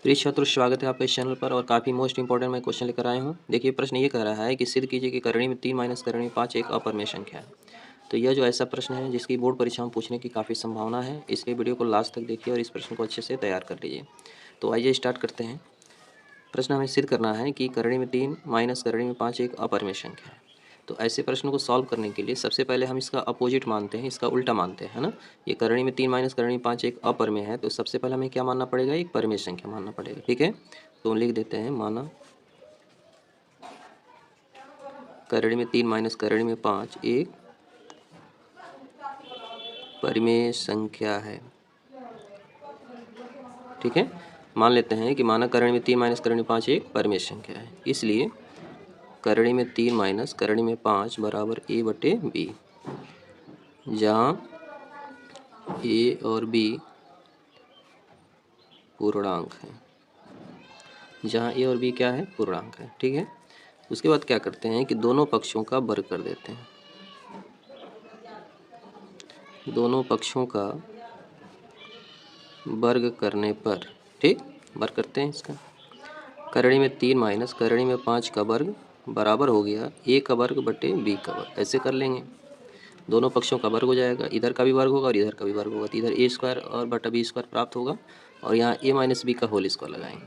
प्रिय छात्रों, स्वागत है आपका इस चैनल पर। और काफ़ी मोस्ट इंपॉर्टेंट मैं क्वेश्चन लेकर आया हूँ। देखिए, प्रश्न ये कह रहा है कि सिद्ध कीजिए कि करणी में 3 माइनस करणी में 5 एक अपरिमेय संख्या है। तो यह जो ऐसा प्रश्न है जिसकी बोर्ड परीक्षा में पूछने की काफ़ी संभावना है, इसलिए वीडियो को लास्ट तक देखिए और इस प्रश्न को अच्छे से तैयार कर लीजिए। तो आइए स्टार्ट करते हैं। प्रश्न हमें सिद्ध करना है कि करणी में 3 माइनस करणी में 5 एक अपरिमेय संख्या है। तो ऐसे प्रश्न को सॉल्व करने के लिए सबसे पहले हम इसका अपोजिट मानते हैं, इसका उल्टा मानते हैं, है ना। ये करणी में 3 माइनस करणी में 5 एक अपरिमेय है, तो सबसे पहले हमें क्या मानना पड़ेगा, एक परिमेय संख्या मानना पड़ेगा। ठीक है, तो लिख देते हैं माना करणी में 3 माइनस करणी में 5 एक परिमेय संख्या है। ठीक है, मान लेते हैं कि माना करणी में 3 माइनस करणी में 5 एक परिमेय संख्या है, इसलिए करणी में 3 माइनस करणी में 5 बराबर ए बटे बी, जहाँ ए और बी पूर्णांक है। जहाँ ए और बी क्या है, पूर्णांक है। ठीक है, उसके बाद क्या करते हैं कि दोनों पक्षों का वर्ग कर देते हैं। दोनों पक्षों का वर्ग करने पर, ठीक, वर्ग करते हैं इसका। करणी में 3 माइनस करणी में 5 का वर्ग बराबर हो गया ए का वर्ग बटे बी का वर्ग। ऐसे कर लेंगे, दोनों पक्षों का वर्ग हो जाएगा, इधर का भी वर्ग होगा और इधर का भी वर्ग होगा, तो इधर ए स्क्वायर और बटा बी स्क्वायर प्राप्त होगा। और यहाँ ए माइनस बी का होल स्क्वायर लगाएंगे,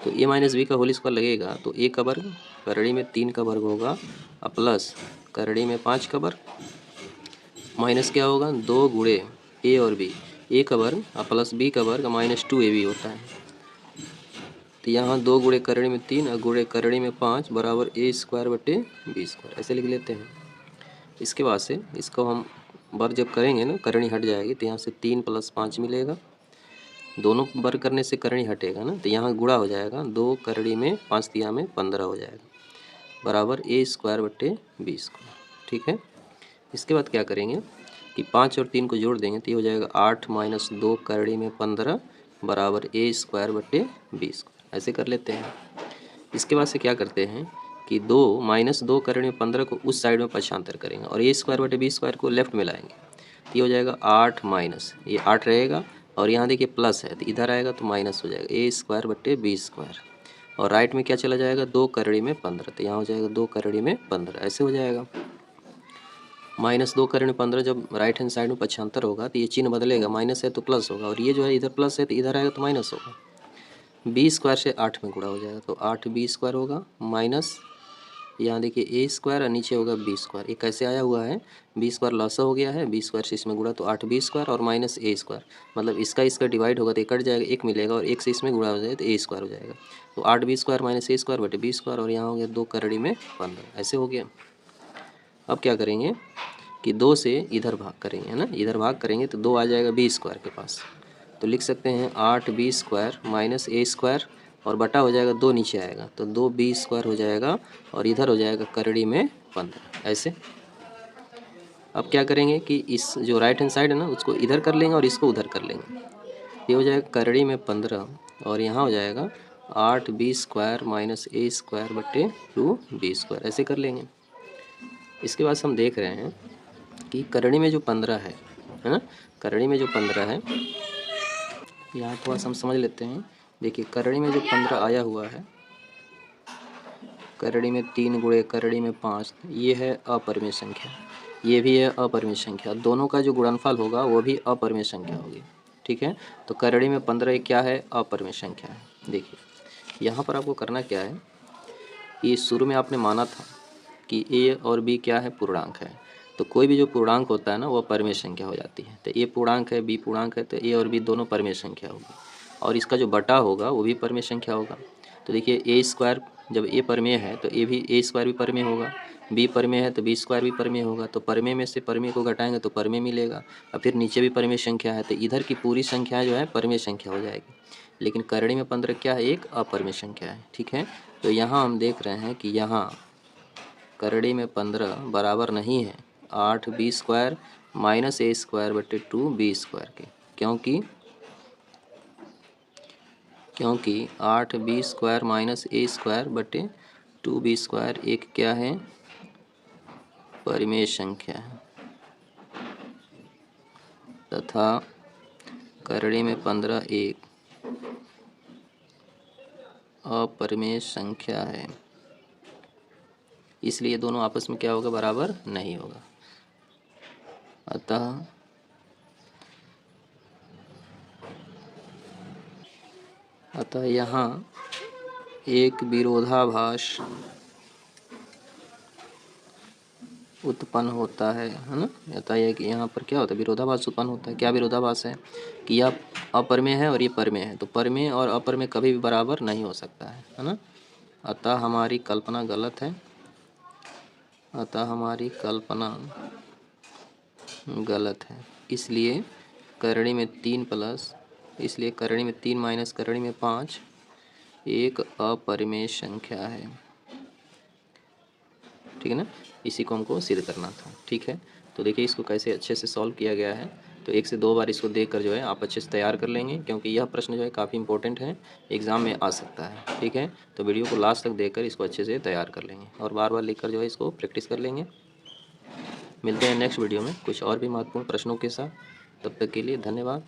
तो ए माइनस बी का होल स्क्वायर लगेगा, तो ए का वर्ग करणी में 3 का वर्ग होगा और प्लस करणी में 5 का वर्ग, माइनस क्या होगा 2 गुणे ए और बी, ए का वर्ग और प्लस बी का वर्ग माइनस 2ab होता है। तो यहाँ 2 गुणे करणी में 3 और गुणे करणी में 5 बराबर ए स्क्वायर बटे बी स्क्वायर, ऐसे लिख लेते हैं। इसके बाद से इसको हम वर्ग जब करेंगे ना, करणी हट जाएगी, तो यहाँ से 3 + 5 मिलेगा। दोनों वर्ग करने से करणी हटेगा ना, तो यहाँ गुणा हो जाएगा, 2 करणी में 5 तिया में 15 हो जाएगा बराबर ए स्क्वायर बटे बी स्क्वायर। ठीक है, इसके बाद क्या करेंगे कि 5 और 3 को जोड़ देंगे, तो ये हो जाएगा 8 माइनस 2 करणी में 15 बराबर ए स्क्वायर बटे बी स्क्वायर। ऐसे कर लेते हैं। इसके बाद से क्या करते हैं कि 2 माइनस 2 करणी में 15 को उस साइड में पक्षांतर करेंगे और ए स्क्वायर बटे बी स्क्वायर को लेफ्ट में लाएंगे, तो ये हो जाएगा 8 माइनस, ये 8 रहेगा और यहाँ देखिए प्लस है, तो इधर आएगा तो माइनस हो जाएगा ए स्क्वायर बटे बी स्क्वायर। और राइट में क्या चला जाएगा, 2 करणी में 15, तो यहाँ हो जाएगा 2 करणी में 15, ऐसे हो जाएगा। माइनस 2 करणी 15 जब राइट हैंड साइड में पक्षांतर होगा तो ये चिन्ह बदलेगा, माइनस है तो प्लस होगा, और ये जो है इधर प्लस है तो इधर आएगा तो माइनस होगा। बी स्क्वायर से 8 में गुणा हो जाएगा, तो 8 बी स्क्वायर होगा माइनस, यहाँ देखिए ए स्क्वायर और नीचे होगा बी स्क्वायर। ये कैसे आया हुआ है, बी स्क्वायर लॉस हो गया है, बी स्क्वायर से इसमें गुणा तो 8 बी स्क्वायर और माइनस ए स्क्वायर, मतलब इसका डिवाइड होगा तो ये कट जाएगा, एक मिलेगा और एक से इसमें गुणा हो जाएगा तो ए स्क्वायर हो जाएगा। तो 8 बी स्क्वायर माइनस ए स्क्वायर बटे बी स्क्वायर, और यहाँ हो गया 2 करणी में 15, ऐसे हो गया। अब क्या करेंगे कि 2 से इधर भाग करेंगे, है ना, इधर भाग करेंगे तो 2 आ जाएगा बी स्क्वायर के पास, तो लिख सकते हैं 8 बी स्क्वायर माइनस ए स्क्वायर और बटा हो जाएगा 2 नीचे आएगा, तो 2 बी स्क्वायर हो जाएगा और इधर हो जाएगा करणी में 15, ऐसे। अब क्या करेंगे कि इस जो राइट हैंड साइड है ना उसको इधर कर लेंगे और इसको उधर कर लेंगे, ये हो जाएगा करणी में 15 और यहाँ हो जाएगा 8 बी स्क्वायर माइनस ए स्क्वायर बटे 2 बी स्क्वायर, ऐसे कर लेंगे। इसके बाद हम देख रहे हैं कि करणी में जो 15 है ना, करणी में जो 15 है, यहाँ थोड़ा सा हम समझ लेते हैं। देखिए करणी में जो 15 आया हुआ है, करणी में 3 गुणे करणी में 5, ये है अपरिमेय संख्या, ये भी है अपरिमेय संख्या, दोनों का जो गुणनफल होगा वो भी अपरिमेय संख्या होगी। ठीक है, तो करणी में 15 क्या है, अपरिमेय संख्या है। देखिए यहाँ पर आपको करना क्या है कि शुरू में आपने माना था कि ए और बी क्या है, पूर्णांक है, तो कोई भी जो पूर्णांक होता है ना वो परिमेय संख्या हो जाती है। तो ए पूर्णांक है, बी पूर्णांक है, तो ए और बी दोनों परिमेय संख्या होगी, और इसका जो बटा होगा वो भी परिमेय संख्या होगा। तो देखिए ए स्क्वायर जब ए परिमेय है तो ए स्क्वायर भी परिमेय होगा, बी परिमेय है तो बी स्क्वायर भी परिमेय होगा, तो परिमेय में से परिमेय को घटाएंगे तो परिमेय मिलेगा, और फिर नीचे भी परिमेय संख्या है, तो इधर की पूरी संख्या जो है परिमेय संख्या हो जाएगी। लेकिन करणी में 15 क्या है, एक अपरिमेय संख्या है। ठीक है, तो यहाँ हम देख रहे हैं कि यहाँ करणी में 15 बराबर नहीं है 8 बी स्क्वायर माइनस ए स्क्वायर बटे 2 बी स्क्वायर के, क्योंकि 8 बी स्क्वायर माइनस ए स्क्वायर बटे 2 बी स्क्वायर एक क्या है, परिमेय संख्या है, तथा करणी में 15 एक अपरिमेय संख्या है, इसलिए दोनों आपस में क्या होगा, बराबर नहीं होगा। अतः यहाँ एक विरोधाभास उत्पन्न होता है ना। अतः कि यहाँ पर क्या होता है, विरोधाभास उत्पन्न होता है। क्या विरोधाभास है कि यह अपरिमेय है और ये परिमेय है, तो परिमेय और अपरिमेय कभी भी बराबर नहीं हो सकता है ना। अतः हमारी कल्पना गलत है, अतः हमारी कल्पना गलत है। इसलिए करणी में 3 प्लस, इसलिए करणी में 3 माइनस करणी में 5 एक अपरिमेय संख्या है। ठीक है ना, इसी को हमको सिद्ध करना था। ठीक है, तो देखिए इसको कैसे अच्छे से सॉल्व किया गया है। तो 1 से 2 बार इसको देखकर जो है आप अच्छे से तैयार कर लेंगे, क्योंकि यह प्रश्न जो है काफ़ी इंपॉर्टेंट है, एग्ज़ाम में आ सकता है। ठीक है, तो वीडियो को लास्ट तक देखकर इसको अच्छे से तैयार कर लेंगे और बार बार लिखकर जो है इसको प्रैक्टिस कर लेंगे। मिलते हैं नेक्स्ट वीडियो में कुछ और भी महत्वपूर्ण प्रश्नों के साथ। तब तक के लिए धन्यवाद।